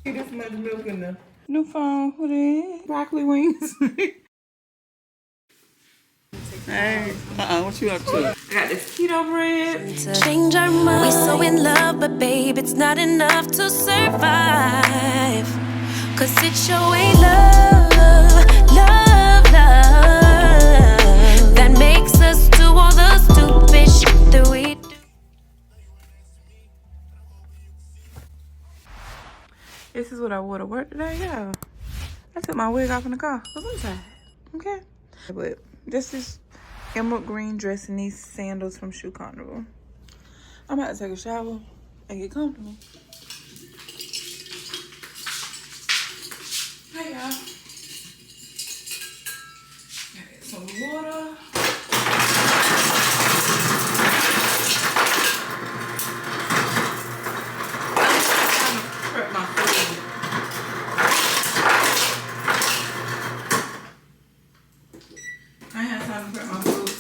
Get this much milk in there. New phone, what is? Broccoli wings. Hey, what you up to? I got this keto bread. Change our mind. We so in love, but babe, it's not enough to survive. Cause it sure ain't love, love, love that makes us do all the stupid shit that we do. This is what I wore to work today, yeah. I took my wig off in the car. What's inside? Okay. But this is emerald green dress and these sandals from Shoe Carnival. I'm about to take a shower and get comfortable. Hey y'all. Gotta get some water.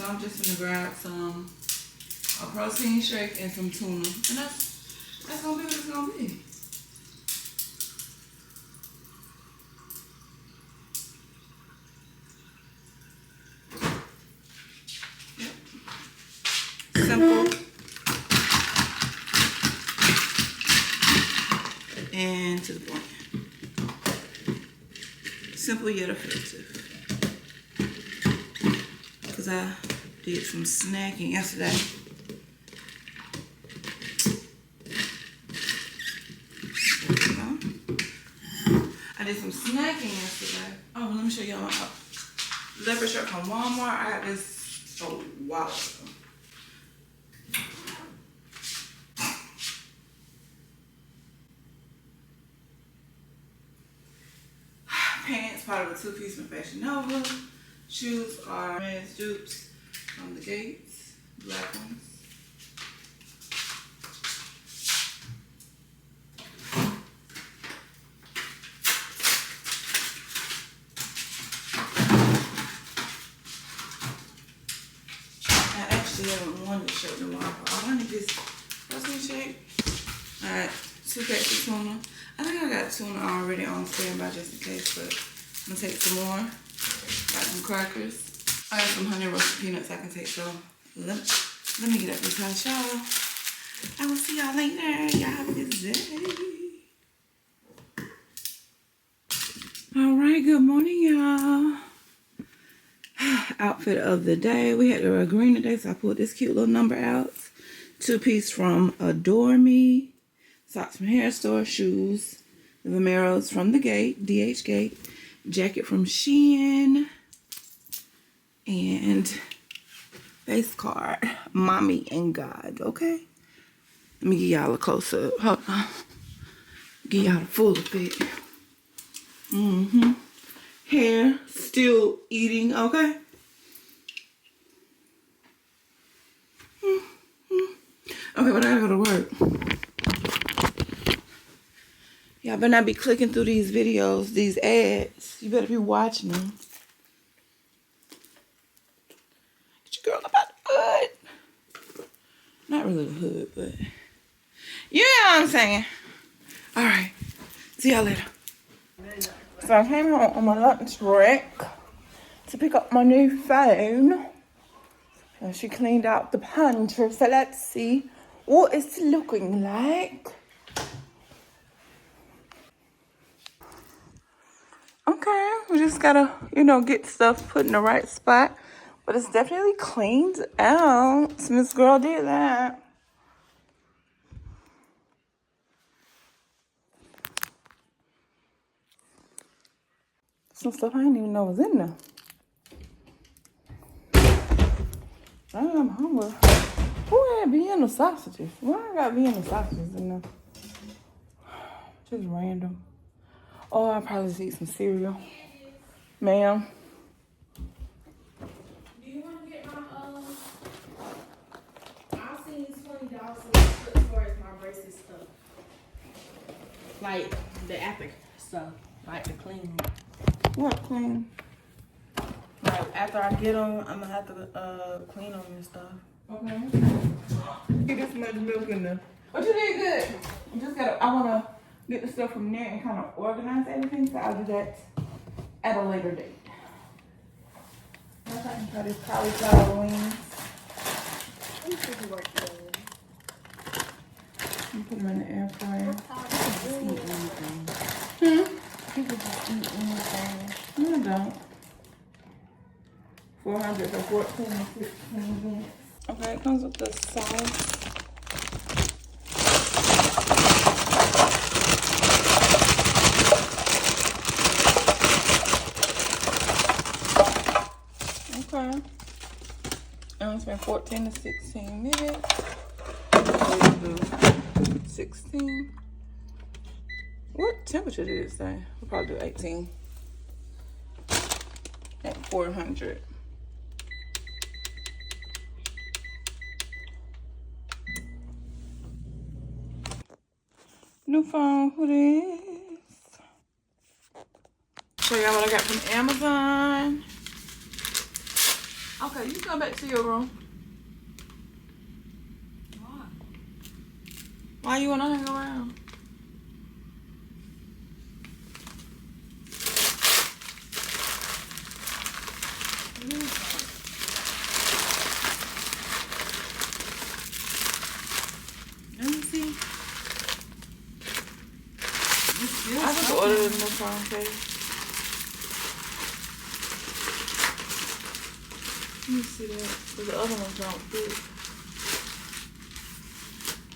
I'm just gonna grab a protein shake and some tuna, and that's gonna be what it's gonna be. Yep. Simple and to the point. Simple yet effective. Cause I did some snacking yesterday. I did some snacking yesterday. Oh, let me show y'all my leopard shirt from Walmart. I got this a while ago. Pants, part of a two-piece from Fashion Nova. Shoes are men's dupes from the Gates, black ones. I actually haven't worn this shirt in a while, but I wanted this protein shake. Alright, 2 packs of tuna. I think I got tuna already on standby just in case, but I'm gonna take some more. Got some crackers. I got some honey roasted peanuts I can take, so let me get up this hot shower. I will see y'all later. Y'all have a good day. Alright, good morning, y'all. Outfit of the day. We had to wear green today, so I pulled this cute little number out. 2-piece from Adore Me. Socks from Hair Store. Shoes. The Vomeros from the Gate. DH Gate. Jacket from Shein. And face card, Mommy and God, okay? Let me give y'all a close-up. Hold on. Give y'all the full effect. Hair, still eating, okay? Okay, but I gotta go to work. Y'all better not be clicking through these videos, these ads. You better be watching them. Girl about the hood. Not really the hood, but you know what I'm saying. Alright. See y'all later. So I came home on my lunch break to pick up my new phone. And she cleaned out the pantry. So let's see what it's looking like. Okay, we just gotta, get stuff put in the right spot. But it's definitely cleaned out. Miss Girl did that. Some stuff I didn't even know was in there. I'm hungry. Who had Vienna sausages? Why I got Vienna sausages in there? Just random. Oh, I'll probably just eat some cereal. Ma'am. Like the epic stuff, like the clean. What clean? Like after I get them, I'm gonna have to clean them and stuff. Okay. Get this much milk in there. But you did good. You just gotta. I wanna get the stuff from there and kind of organize everything. So I'll do that at a later date. I can try this cauliflower wings. You put them in the air fryer. People just eat anything. No, I don't. 400 for 14 to 16 minutes. Okay, it comes with the sauce. Okay. And it's been 14 to 16 minutes. 16. What temperature did it say? We'll probably do 18. At 400. New phone, who this? Show y'all what I got from Amazon. Okay, you go back to your room. Why you wanna hang around? Let me see. I just ordered a new phone case. Let me see that, because the other ones don't fit.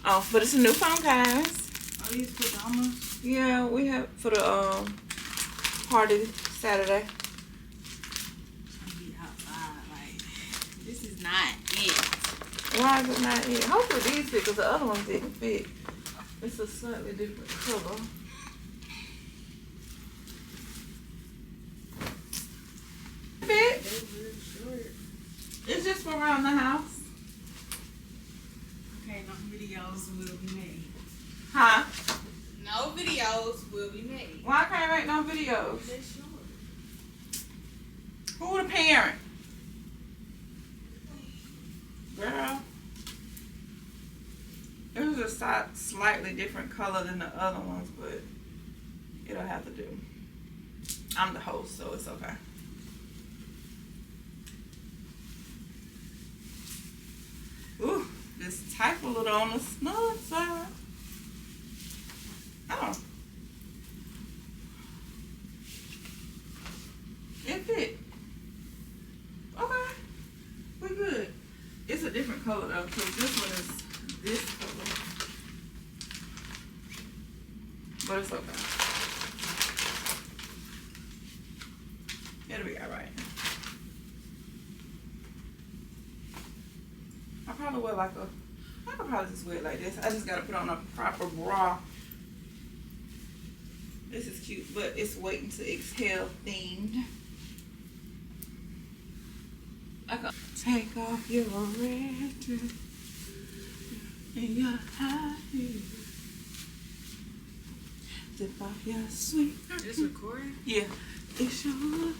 Oh, but it's a new phone case. Oh, these pajamas? Yeah, we have for the party Saturday. I'll be outside, like, this is not it. Why is it not it? Hopefully these fit, because the other ones didn't fit. It's a slightly different color. Fit? It's just for around the house. Okay, no videos will be made. Huh? No videos will be made. Why I can't make no videos? They sure. Who the parent? Girl. It was a slightly different color than the other ones, but it'll have to do. I'm the host, so it's okay. Ooh, this type a little on the small side. Oh. It fit. Okay. We're good. It's a different color though, because this one is this color. But it's okay. It'll be alright. I probably wear like a, I could probably just wear it like this. I just gotta put on a proper bra. This is cute, but it's waiting to exhale themed. I can take off your red dress and your high heels. Zip off your sweet. This recording? Yeah. It's yours.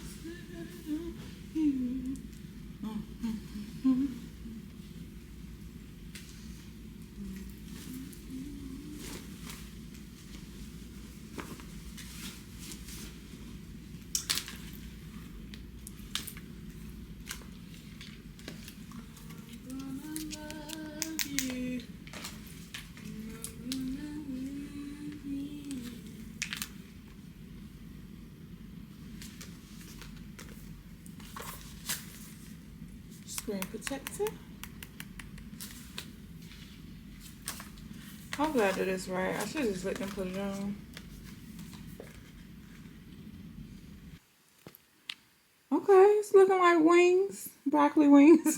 Screen protector. Hopefully I do this right. I should just let them put it on. Okay, it's looking like wings. Broccoli wings.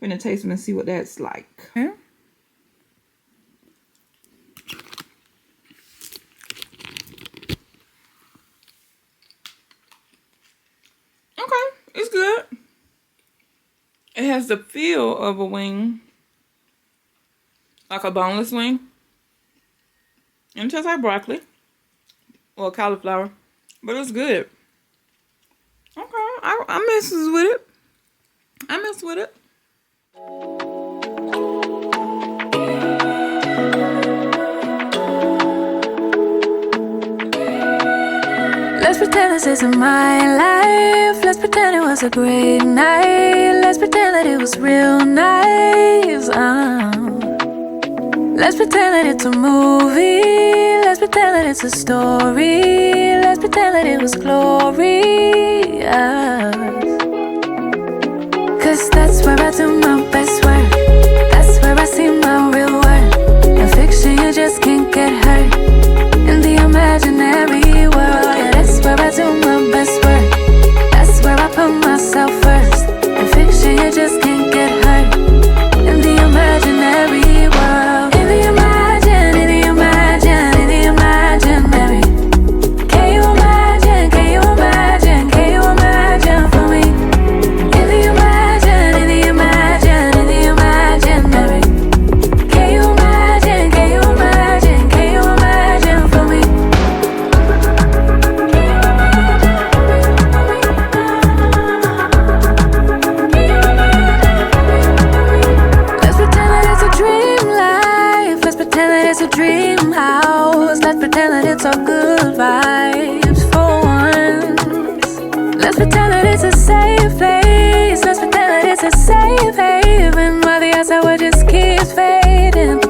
Gonna taste them and see what that's like. Okay. Okay, it's good. It has the feel of a wing. Like a boneless wing. And it tastes like broccoli. Or cauliflower. But it's good. Okay, I messes with it. I mess with it. Let's pretend this isn't my life. Let's pretend it was a great night. Let's pretend that it was real nice. Let's pretend that it's a movie. Let's pretend that it's a story. Let's pretend that it was glorious. Cause that's where I do my best work. That's where I see my real worth. In fiction you just can't get hurt. In the imaginary world, yeah, that's where I do my best work. That's where I put myself first. In fiction you just can't get hurt. In the imaginary world. In the imaginary. Can you imagine for me? In the imaginary. Can you imagine for me? Let's pretend that it's a dream life. Let's pretend that it's a dream house. Let's pretend that it's all good vibes for once. Let's pretend that it's a safe place. Let's pretend that it's a safe haven. While the outside just keeps fading.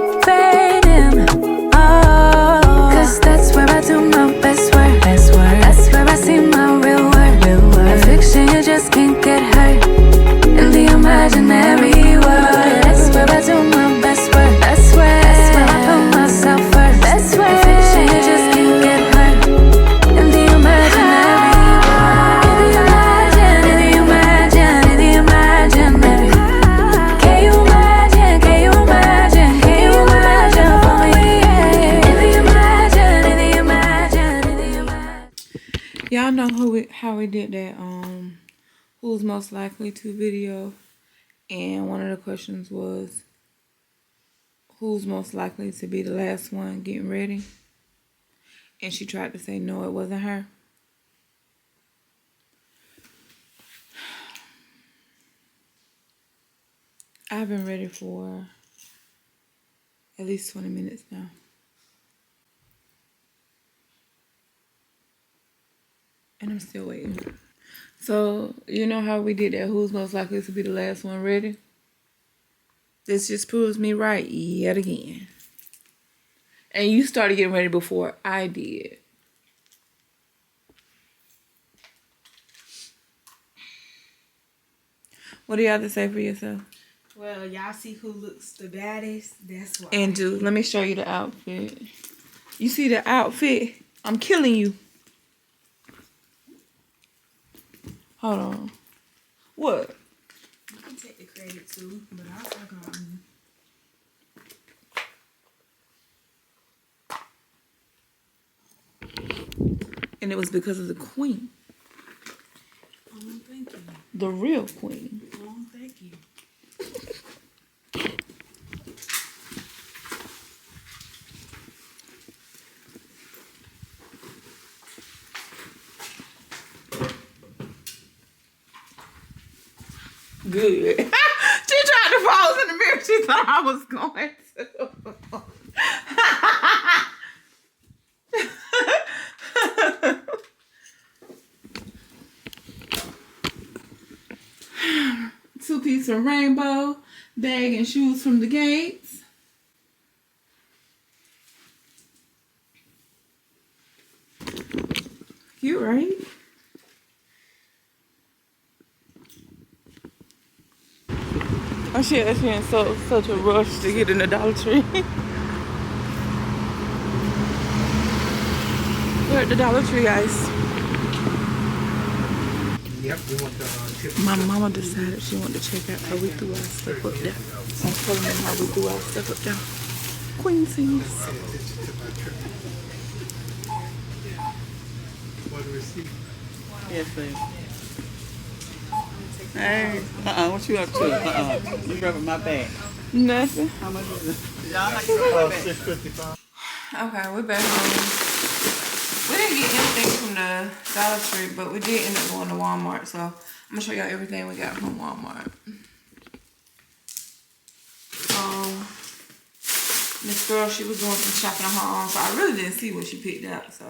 Oh, cause that's where I do my best work. That's where I see my real worth. In fiction you just can't get hurt. In the imaginary world, that's where I do my best work. That's where I put myself first. That's where in fiction you just can't get hurt. In the imaginary world. In the imaginary. Can you imagine for me? In the imaginary. Y'all know how we did that who's most likely to video, and one of the questions was who's most likely to be the last one getting ready, and she tried to say no, it wasn't her. I've been ready for at least 20 minutes now. And I'm still waiting. So, you know how we did that? Who's most likely to be the last one ready? This just proves me right yet again. And you started getting ready before I did. What do you have to say for yourself? Well, y'all see who looks the baddest? That's why. And dude, let me show you the outfit. You see the outfit? I'm killing you. Hold on. What? You can take the credit too, but I'll talk on. And it was because of the queen. Oh, thank you. The real queen. Oh, thank you. Good. She tried to pose in the mirror. She thought I was going to. Two-piece of rainbow, bag and shoes from the Gates. Cute, right? Oh shit, she in such a rush to get in the Dollar Tree. We're at the Dollar Tree, guys. Yep, we want the tip. My mama decided she wanted to check out how we threw our stuff up there. I'm telling them how we threw our stuff up there. Queen sings. Want the receipt? Yes, please. Hey, what you up to? You rubbing my back. Nothing. How much is it? Y'all like to rub my back? $6.55. Okay, we're back home. We didn't get anything from the Dollar Tree, but we did end up going to Walmart. So I'm gonna show y'all everything we got from Walmart. This girl, she was doing some shopping on her own, so I really didn't see what she picked up. So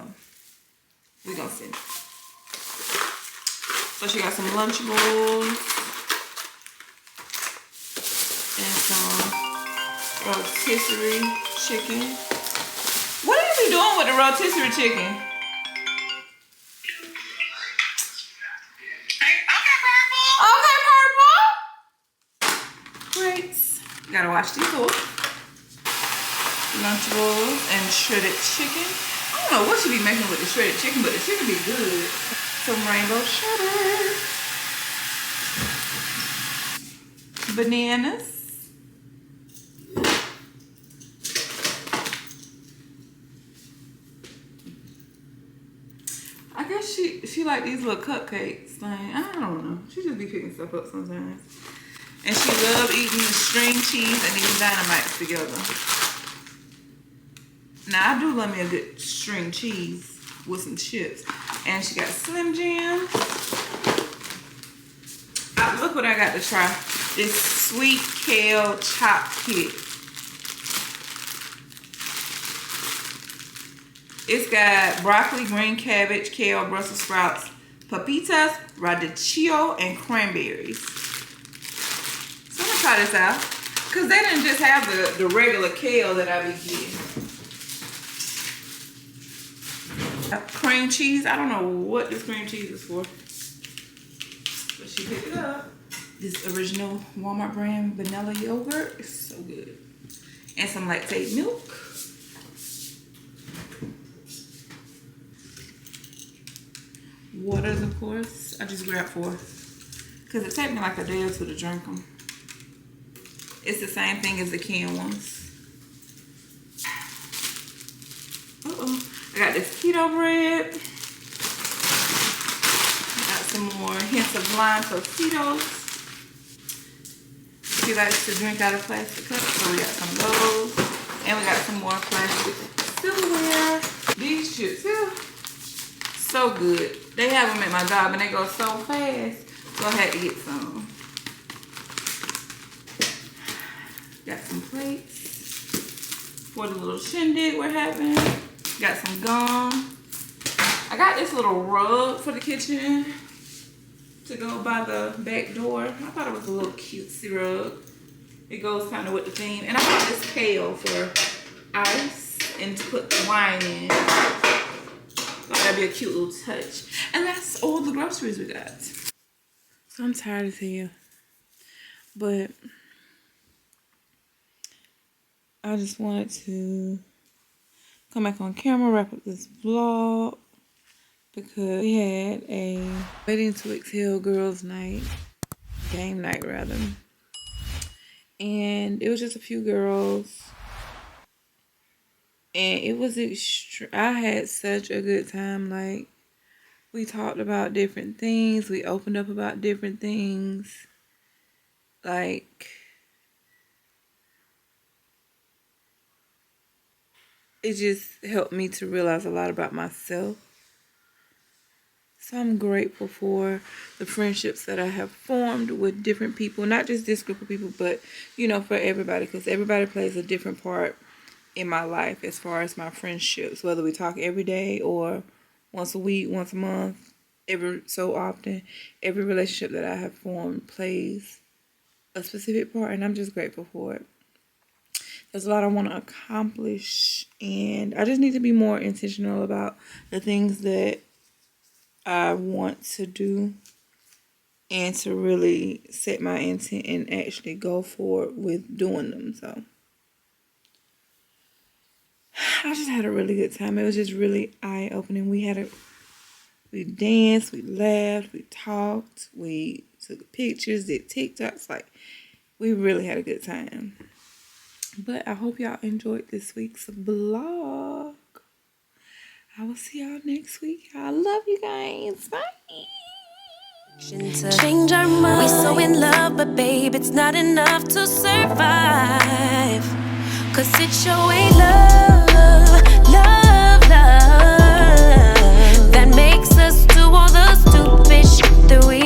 we gonna see. So she got some Lunchables and some rotisserie chicken. What are you doing with the rotisserie chicken? Okay, purple. Great. Gotta wash these off. Lunchables and shredded chicken. I don't know what she be making with the shredded chicken, but the chicken be good. Some rainbow cheddar. Bananas. I guess she like these little cupcakes. Like, I don't know. She just be picking stuff up sometimes. And she love eating the string cheese and these dynamites together. Now I do love me a good string cheese with some chips. And she got Slim Jim. Look what I got to try. This sweet kale chop kit. It's got broccoli, green cabbage, kale, Brussels sprouts, papitas, radicchio, and cranberries. So I'm gonna try this out. Cause they didn't just have the regular kale that I be getting. Cream cheese. I don't know what this cream cheese is for. But she picked it up. This original Walmart brand vanilla yogurt. It's so good. And some lactate milk. Waters, of course. I just grabbed 4. Because it takes me like a day or 2 to drink them. It's the same thing as the canned ones. Uh-oh. I got this keto bread. Got some more hints of lime Tostitos. She likes to drink out of plastic cups, so we got some of those. And we got some more plastic silverware. These chips here, so good. They have them at my job and they go so fast, so I had to get some. Got some plates for the little shindig we're having. Got some gum. I got this little rug for the kitchen to go by the back door. I thought it was a little cutesy rug. It goes kind of with the theme. And I got this pail for ice and to put the wine in. Thought that'd be a cute little touch. And that's all the groceries we got. So I'm tired as hell. But I just wanted to come back on camera, wrap up this vlog, because we had a Waiting to Exhale girls night, game night rather, and it was just a few girls, and it was I had such a good time. Like, we talked about different things, we opened up about different things, like, it just helped me to realize a lot about myself. So I'm grateful for the friendships that I have formed with different people. Not just this group of people, but, you know, for everybody. Because everybody plays a different part in my life as far as my friendships. Whether we talk every day or once a week, once a month, every so often. Every relationship that I have formed plays a specific part. And I'm just grateful for it. There's a lot I want to accomplish, and I just need to be more intentional about the things that I want to do and to really set my intent and actually go forward with doing them. So I just had a really good time. It was just really eye-opening. We danced, we laughed, we talked, we took pictures, did TikToks. Like, we really had a good time. But I hope y'all enjoyed this week's vlog. I will see y'all next week. I love you guys. Bye. Change our mind. We so in love, but babe, it's not enough to survive. Cause it's your way, love, love, love, that makes us do all the stupid shit that we